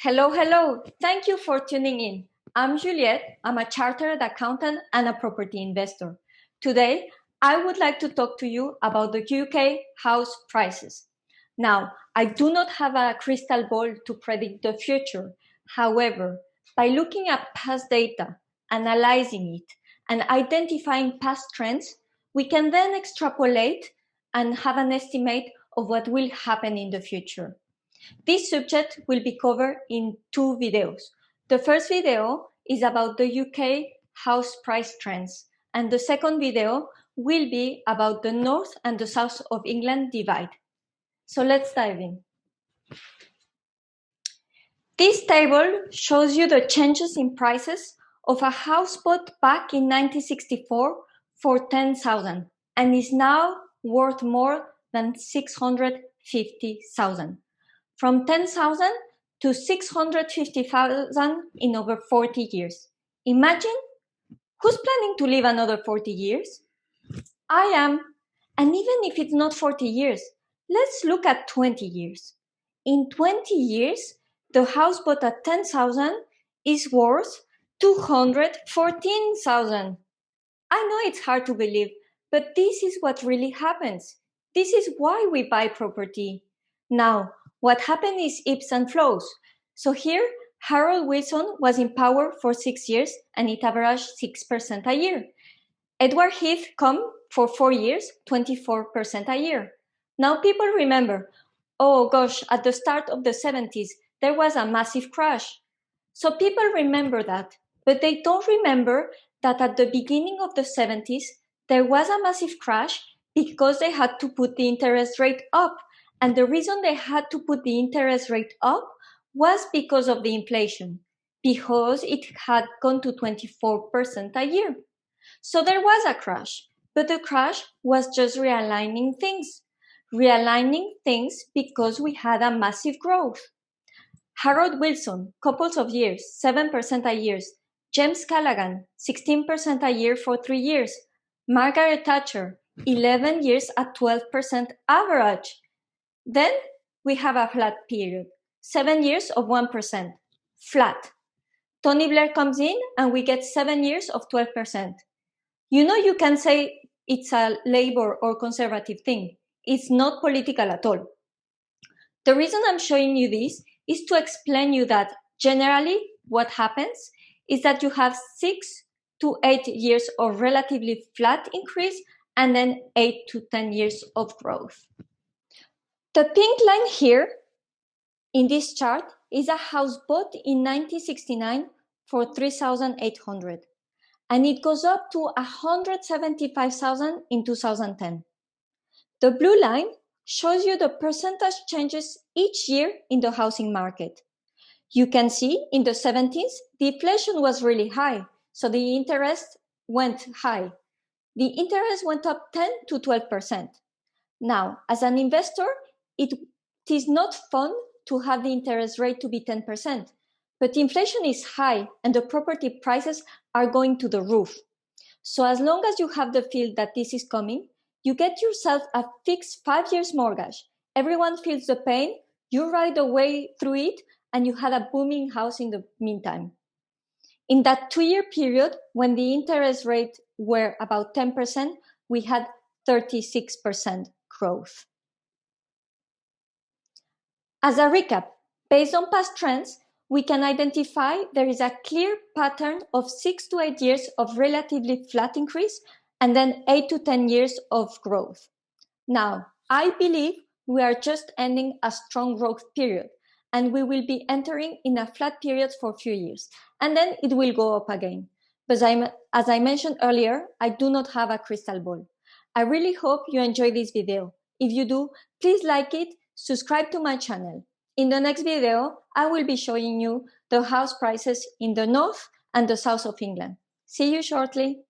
Hello, hello. Thank you for tuning in. I'm Juliette. I'm a chartered accountant and a property investor. Today, I would like to talk to you about the UK house prices. Now, I do not have a crystal ball to predict the future. However, by looking at past data, analyzing it, and identifying past trends, we can then extrapolate and have an estimate of what will happen in the future. This subject will be covered in two videos. The first video is about the UK house price trends, and the second video will be about the north and the south of England divide. So let's dive in. This table shows you the changes in prices of a house bought back in 1964 for 10,000 and is now worth more than 650,000. From 10,000 to 650,000 in over 40 years. Imagine, who's planning to live another 40 years? I am. And even if it's not 40 years, let's look at 20 years. In 20 years, the house bought at 10,000 is worth 214,000. I know it's hard to believe, but this is what really happens. This is why we buy property. Now, what happened is ebbs and flows. So here, Harold Wilson was in power for 6 years and it averaged 6% a year. Edward Heath come for 4 years, 24% a year. Now people remember, oh gosh, at the start of the 70s, there was a massive crash. So people remember that, but they don't remember that at the beginning of the 70s, there was a massive crash because they had to put the interest rate up. And the reason they had to put the interest rate up was because of the inflation, because it had gone to 24% a year. So there was a crash, but the crash was just realigning things because we had a massive growth. Harold Wilson, couples of years, 7% a year. James Callaghan, 16% a year for 3 years. Margaret Thatcher, 11 years at 12% average. Then we have a flat period, 7 years of 1%, flat. Tony Blair comes in and we get 7 years of 12%. You can say it's a Labour or Conservative thing. It's not political at all. The reason I'm showing you this is to explain you that generally what happens is that you have 6 to 8 years of relatively flat increase and then 8 to 10 years of growth. The pink line here in this chart is a house bought in 1969 for 3,800 and it goes up to 175,000 in 2010. The blue line shows you the percentage changes each year in the housing market. You can see in the 70s, the inflation was really high, so the interest went high. The interest went up 10 to 12%. Now, as an investor, it is not fun to have the interest rate to be 10%, but inflation is high and the property prices are going to the roof. So as long as you have the feel that this is coming, you get yourself a fixed 5 years mortgage. Everyone feels the pain, you ride the way through it, and you had a booming house in the meantime. In that 2-year period, when the interest rate were about 10%, we had 36% growth. As a recap, based on past trends, we can identify there is a clear pattern of 6 to 8 years of relatively flat increase and then 8 to 10 years of growth. Now, I believe we are just ending a strong growth period and we will be entering in a flat period for a few years and then it will go up again. But as I mentioned earlier, I do not have a crystal ball. I really hope you enjoy this video. If you do, please like it, subscribe to my channel. In the next video, I will be showing you the house prices in the north and the south of England. See you shortly.